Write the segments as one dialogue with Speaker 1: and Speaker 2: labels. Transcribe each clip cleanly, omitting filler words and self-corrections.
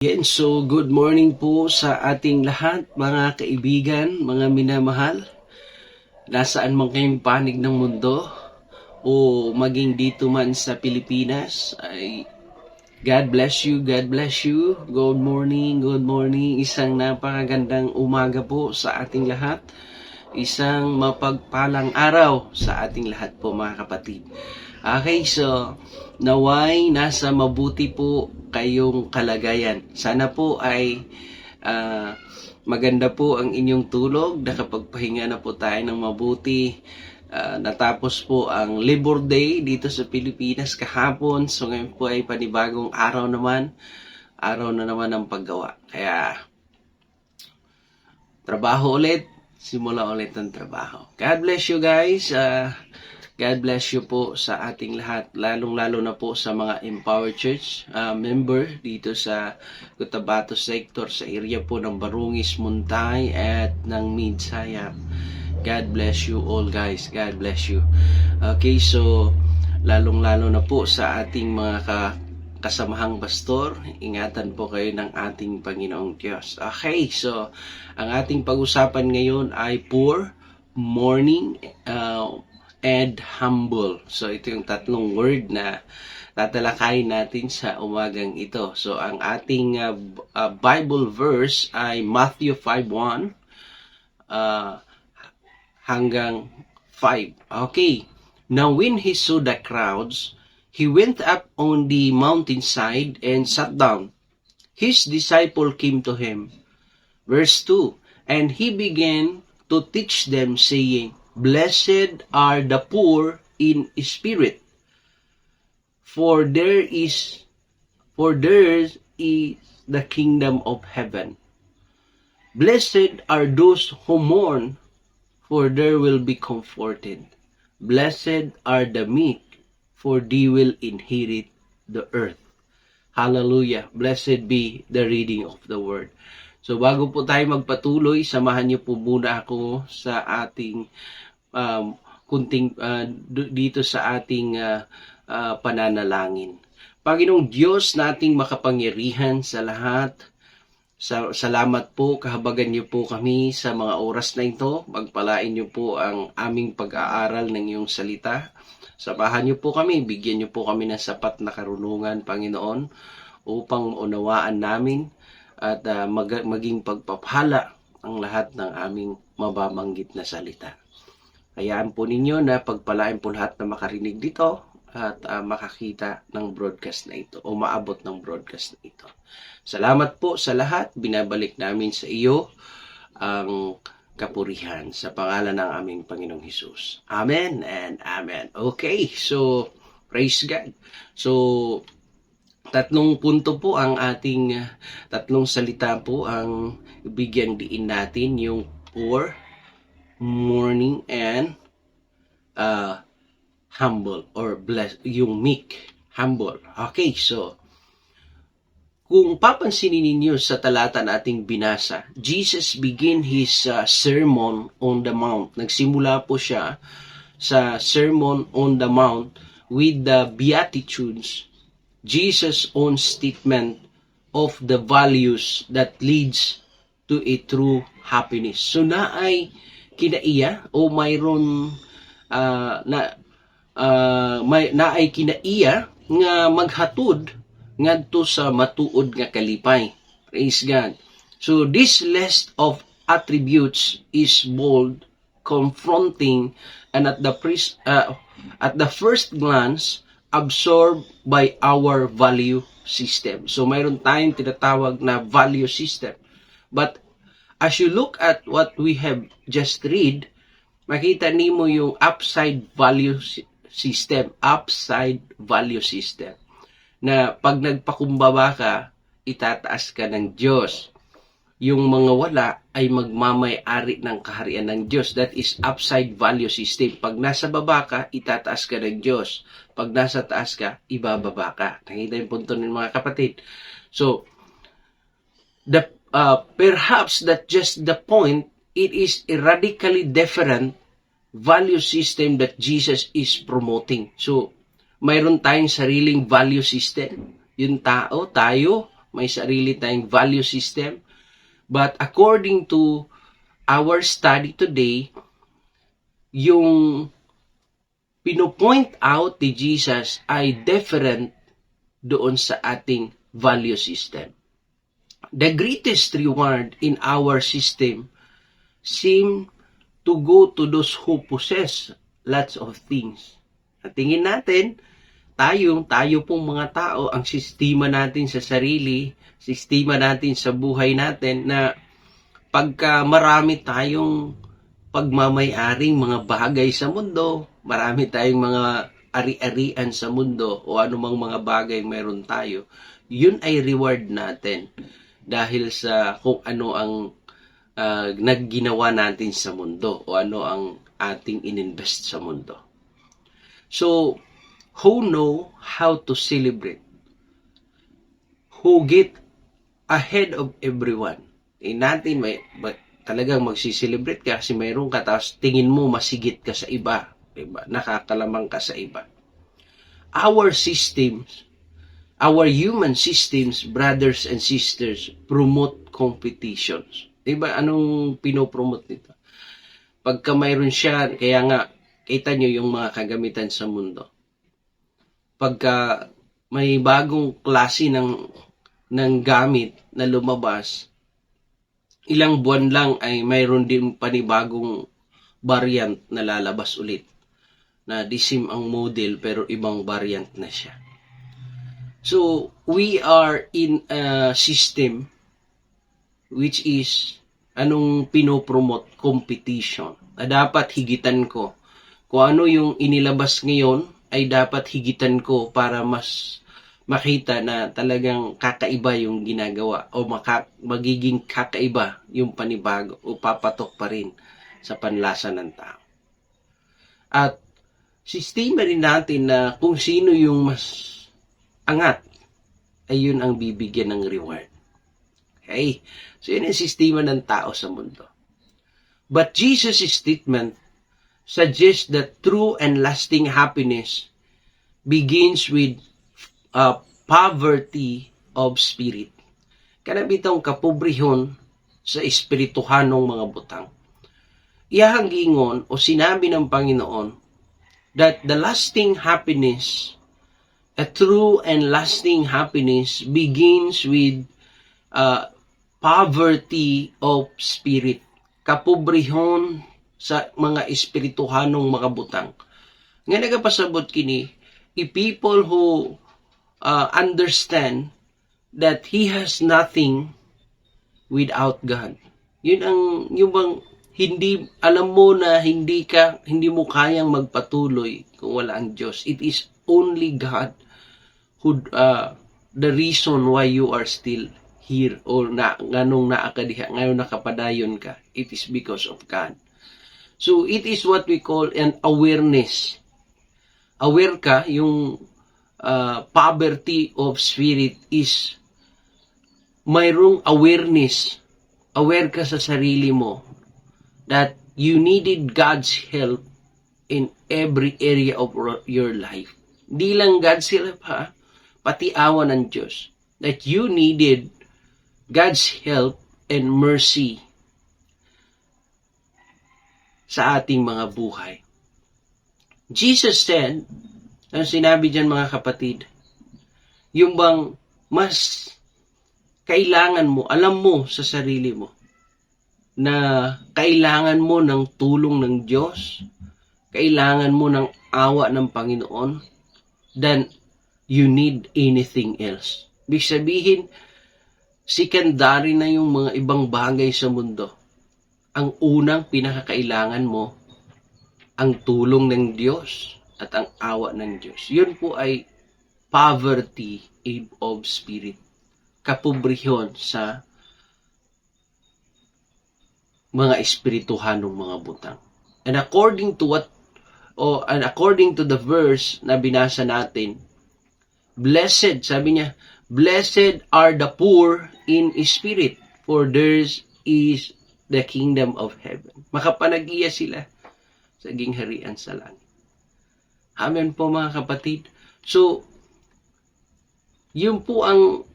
Speaker 1: Again, so good morning po sa ating lahat, mga kaibigan, mga minamahal. Nasaan man kayong panig ng mundo o maging dito man sa Pilipinas, ay God bless you, God bless you. Good morning, good morning. Isang napakagandang umaga po sa ating lahat. Isang mapagpalang araw sa ating lahat po, mga kapatid. Okay, so naway nasa mabuti po kayong kalagayan. Sana po ay maganda po ang inyong tulog, nakapagpahinga na po tayo ng mabuti. Natapos po ang Labor Day dito sa Pilipinas kahapon. So ngayon po ay panibagong araw naman. Araw na naman ng paggawa. Kaya trabaho ulit. Simula ulit ang trabaho. God bless you guys. God bless you po sa ating lahat, lalong-lalo na po sa mga Empower Church member dito sa Cotabato sector, sa area po ng Barungis, Muntay at ng Midsayap. God bless you all guys, God bless you. Okay, so lalong-lalo na po sa ating mga kasamahang pastor, ingatan po kayo ng ating Panginoong Diyos. Okay, so ang ating pag-usapan ngayon ay poor, mourning, and humble. So ito yung tatlong word na tatalakayin natin sa umagang ito. So ang ating Bible verse ay Matthew 5:1 hanggang 5. Okay. Now when he saw the crowds, he went up on the mountainside and sat down. His disciple came to him. Verse 2. And he began to teach them, saying, Blessed are the poor in spirit, for theirs is the kingdom of heaven. Blessed are those who mourn, for they will be comforted. Blessed are the meek, for they will inherit the earth. Hallelujah. Blessed be the reading of the word. So bago po tayo magpatuloy, samahan niyo po muna ako sa ating dito sa ating pananalangin. Panginoong Diyos nating makapangyarihan sa lahat, salamat po, kahabagan niyo po kami sa mga oras na ito. Pagpalain niyo po ang aming pag-aaral ng iyong salita. Samahan niyo po kami, bigyan niyo po kami ng sapat na karunungan, Panginoon, upang unawaan namin at maging pagpapala ang lahat ng aming mababanggit na salita. Hayaan po ninyo na pagpalain po lahat na makarinig dito at makakita ng broadcast na ito o maabot ng broadcast na ito. Salamat po sa lahat. Binabalik namin sa iyo ang kapurihan sa pangalan ng aming Panginoong Hesus. Amen and amen. Okay, so praise God. So tatlong punto po ang ating tatlong salita po ang bigyan diin natin, yung poor, mourning, and humble or blessed, yung meek, humble. Okay, so kung papansinin ninyo sa talata na ating binasa, Jesus began his sermon on the mount. Nagsimula po siya sa sermon on the mount with the Beatitudes, Jesus' own statement of the values that leads to a true happiness. So naay kinaiya o mayroon naay kinaiya nga maghatod ngadto sa matuod nga kalipay. Praise God. So this list of attributes is bold, confronting, and at the first glance absorbed by our value system. So mayroon tayong tinatawag na value system. But as you look at what we have just read, makita nimo yung upside value system. Na pag nagpakumbaba ka, itataas ka ng Diyos. Yung mga wala ay magmamay-ari ng kaharian ng Diyos. That is upside value system. Pag nasa baba ka, itataas ka ng Diyos. Pag nasa taas ka, ibababa ka. Nakita yung punto ng mga kapatid. So, perhaps that just the point, it is a radically different value system that Jesus is promoting. So, mayroon tayong sariling value system. Yung tao, tayo, may sarili tayong value system. But according to our study today, yung pinopoint out ni Jesus ay different doon sa ating value system. The greatest reward in our system seem to go to those who possess lots of things. At tingin natin, tayo pong mga tao, ang sistema natin sa sarili, sistema natin sa buhay natin na pagka marami tayong pagmamay-aring mga bagay sa mundo, marami tayong mga ari-arian sa mundo o anumang mga bagay meron tayo, yun ay reward natin dahil sa kung ano ang nagginawa natin sa mundo o ano ang ating ininvest sa mundo. So, who know how to celebrate? Who get ahead of everyone? Natin talagang magsiselebrate ka kasi mayroon ka tapos tingin mo masigit ka sa iba. Diba? Nakakalamang ka sa iba. Our systems, our human systems, brothers and sisters, promote competitions. Diba? Anong pinopromote nito? Pagka mayroon siya, kaya nga, kita nyo yung mga kagamitan sa mundo. Pagka may bagong klase ng gamit na lumabas, ilang buwan lang ay mayroon din panibagong variant na lalabas ulit. Na the same ang model pero ibang variant na siya. So, we are in a system which is anong pinopromote? Competition. Na dapat higitan ko. Kung ano yung inilabas ngayon ay dapat higitan ko para mas makita na talagang kakaiba yung ginagawa o magiging kakaiba yung panibago o papatok pa rin sa panlasa ng tao. At sistema rin natin na kung sino yung mas angat ay yun ang bibigyan ng reward. Okay? So yun ang sistema ng tao sa mundo. But Jesus' statement suggests that true and lasting happiness begins with poverty of spirit. Kanabitang kapobrehon sa espirituhanong mga butang. Iyahanggingon o sinabi ng Panginoon that the lasting happiness, a true and lasting happiness begins with poverty of spirit. Kapobrehon sa mga espirituhanong mga butang. Nga nagapasabot kini, people who understand that He has nothing without God. Yun ang, yung bang, hindi, alam mo na hindi mo kayang magpatuloy kung wala ang Diyos. It is only God who, the reason why you are still here or nganong naakadiha, ngayon nakapadayon ka. It is because of God. So, it is what we call an awareness. Aware ka, yung poverty of spirit is mayroong awareness. Aware ka sa sarili mo that you needed God's help in every area of your life. Di lang God's help ha, pati awa ng Diyos. That you needed God's help and mercy sa ating mga buhay. Jesus said, ang sinabi dyan mga kapatid, yung bang mas kailangan mo, alam mo sa sarili mo, na kailangan mo ng tulong ng Diyos, kailangan mo ng awa ng Panginoon, then you need anything else. Ibig sabihin, secondary na yung mga ibang bagay sa mundo. Ang unang pinakakailangan mo, ang tulong ng Diyos at ang awa ng Diyos. Yun po ay poverty of spirit. Kapobrehon sa mga espirituhanong mga butang. And according to the verse na binasa natin, blessed, sabi niya, blessed are the poor in spirit, for theirs is the kingdom of heaven. Makapanag-iya sila sa saging harian sa langit. Amen po mga kapatid. So, yun po ang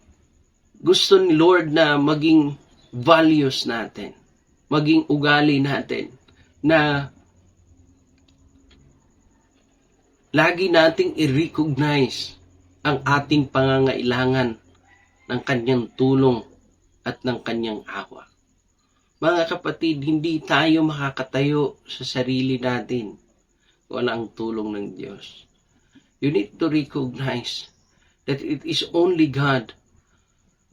Speaker 1: gusto ni Lord na maging values natin, maging ugali natin, na lagi nating i-recognize ang ating pangangailangan ng kanyang tulong at ng kanyang awa. Mga kapatid, hindi tayo makakatayo sa sarili natin kung wala ang tulong ng Diyos. You need to recognize that it is only God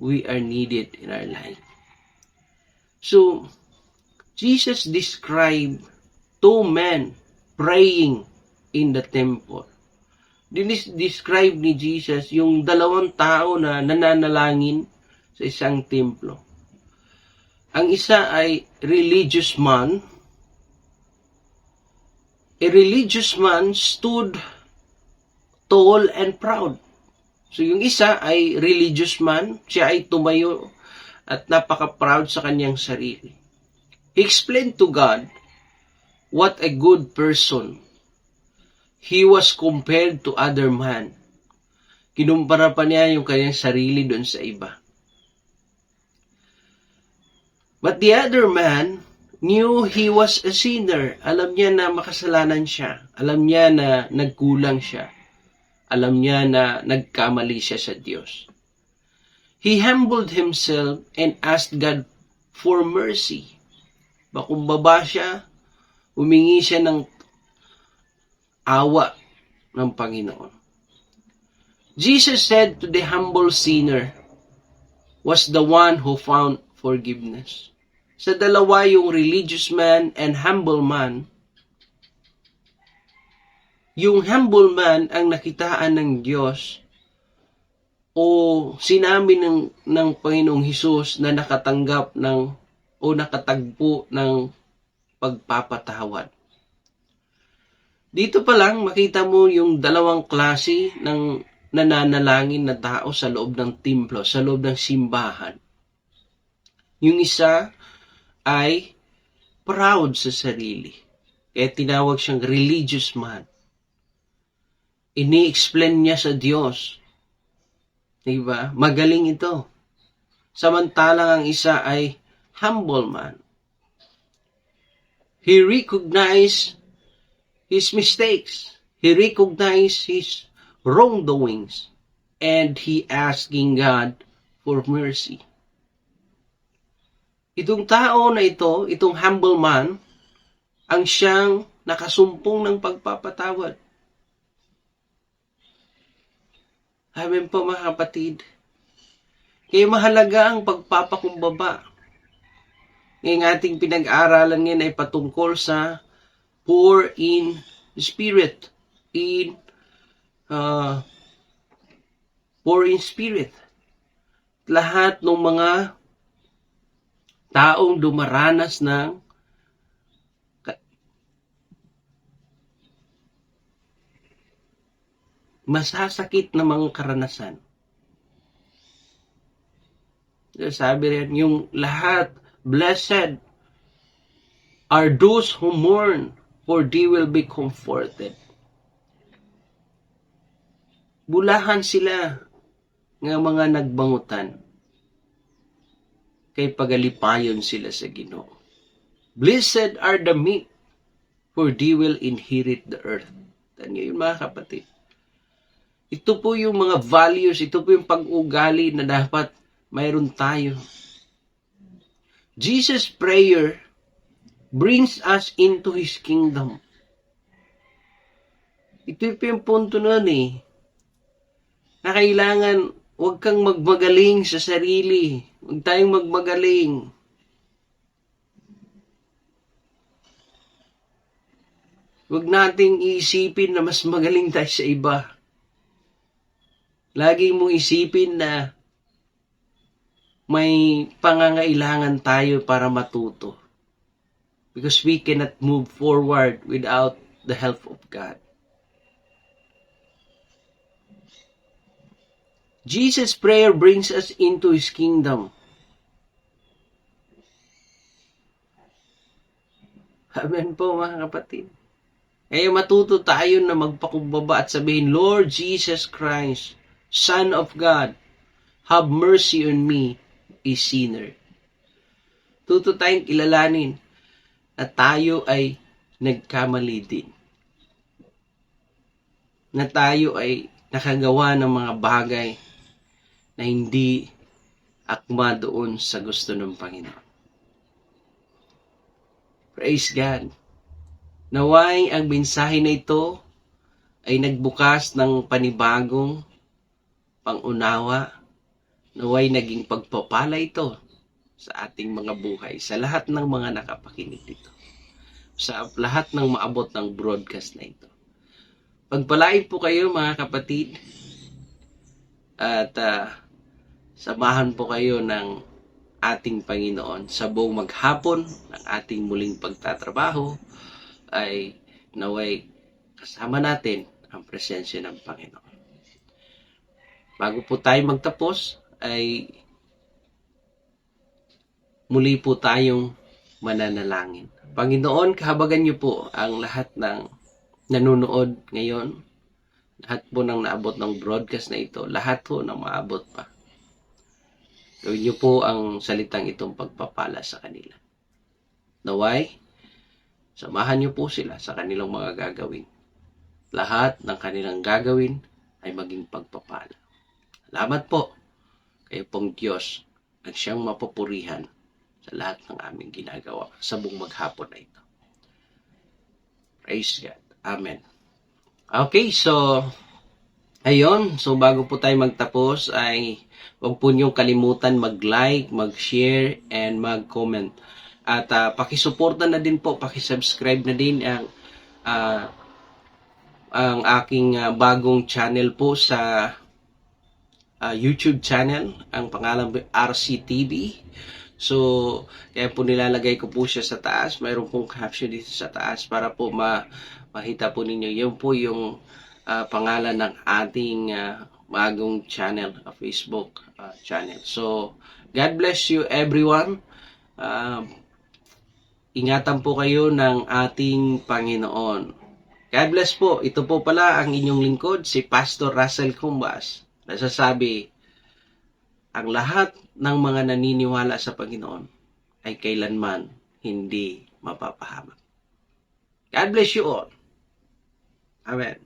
Speaker 1: we are needed in our life. So, Jesus described two men praying in the temple. Describe ni Jesus yung dalawang tao na nananalangin sa isang templo. Ang isa ay religious man. A religious man stood tall and proud. So yung isa ay religious man, siya ay tumayo at napaka-proud sa kanyang sarili. He explained to God what a good person he was compared to other man. Kinumpara pa niya yung kanyang sarili doon sa iba. But the other man knew he was a sinner. Alam niya na makasalanan siya. Alam niya na nagkulang siya. Alam niya na nagkamali siya sa Diyos. He humbled himself and asked God for mercy. Bakumbaba siya, humingi siya ng awa ng Panginoon. Jesus said to the humble sinner was the one who found forgiveness. Sa dalawa, yung religious man and humble man, yung humble man ang nakitaan ng Diyos o sinabi ng Panginoong Hesus na nakatanggap o nakatagpo ng pagpapatawad. Dito pa lang makita mo yung dalawang klase ng nananalangin na tao sa loob ng templo, sa loob ng simbahan. Yung isa ay proud sa sarili. Kaya tinawag siyang religious man. Ini-explain niya sa Diyos. Diba? Magaling ito. Samantalang ang isa ay humble man. He recognized his mistakes. He recognized his wrongdoings. And he asking God for mercy. Itong tao na ito, itong humble man, ang siyang nakasumpong ng pagpapatawad. Amen po mga kapatid. Kaya mahalaga ang pagpapakumbaba. Ngayong ating pinag-aaralan ngayon ay patungkol sa poor in spirit. Poor in spirit. Lahat ng mga taong dumaranas ng masasakit na mga karanasan. Sabi rin, yung lahat, blessed are those who mourn, for they will be comforted. Bulahan sila ng mga nagbangutan, kay pagalipayon sila sa Ginoo. Blessed are the meek, for they will inherit the earth. Tanyo yun mga kapatid. Ito po yung mga values, ito po yung pag-ugali na dapat mayroon tayo. Jesus' prayer brings us into His kingdom. Ito po yung punto nun na kailangan huwag kang magmagaling sa sarili. Huwag tayong magmagaling. Huwag nating iisipin na mas magaling tayo sa iba. Lagi mong isipin na may pangangailangan tayo para matuto. Because we cannot move forward without the help of God. Jesus' prayer brings us into His kingdom. Amen po mga kapatid. Kaya matuto tayo na magpakumbaba at sabihin, Lord Jesus Christ, Son of God, have mercy on me, a sinner. Tuto tayong kilalanin na tayo ay nagkamali din. Na tayo ay nakagawa ng mga bagay na hindi akma doon sa gusto ng Panginoon. Praise God. Naway ang mensahe na ito ay nagbukas ng panibagong pangunawa. Naway naging pagpapala ito sa ating mga buhay, sa lahat ng mga nakapakinig dito, sa lahat ng maabot ng broadcast na ito. Pagpalain po kayo mga kapatid at samahan po kayo ng ating Panginoon sa buong maghapon ng ating muling pagtatrabaho ay naway kasama natin ang presensya ng Panginoon. Bago po tayo magtapos ay muli po tayong mananalangin. Panginoon, kahabagan niyo po ang lahat ng nanonood ngayon, lahat po ng naabot ng broadcast na ito, lahat po ng maabot pa. Gawin niyo po ang salitang itong pagpapala sa kanila. Naway, samahan niyo po sila sa kanilang mga gagawin. Lahat ng kanilang gagawin ay maging pagpapala. Salamat po kayo pong Diyos at siyang mapupurihan sa lahat ng aming ginagawa sa buong maghapon na ito. Praise God. Amen. Okay, so ayun, so bago po tayo magtapos ay huwag po niyong kalimutan mag-like, mag-share, and mag-comment. At pakisuporta na din po, pakisubscribe na din ang aking bagong channel po sa YouTube channel. Ang pangalan po RCTV. So, kaya po nilalagay ko po siya sa taas. Mayroon pong caption dito sa taas para po makita po ninyo. Yun po yung pangalan ng ating bagong channel, Facebook channel. So, God bless you everyone. Ingatan po kayo ng ating Panginoon. God bless po. Ito po pala ang inyong lingkod, si Pastor Russell Cumbas. Nasasabi, ang lahat ng mga naniniwala sa Panginoon ay kailanman hindi mapapahamak. God bless you all. Amen.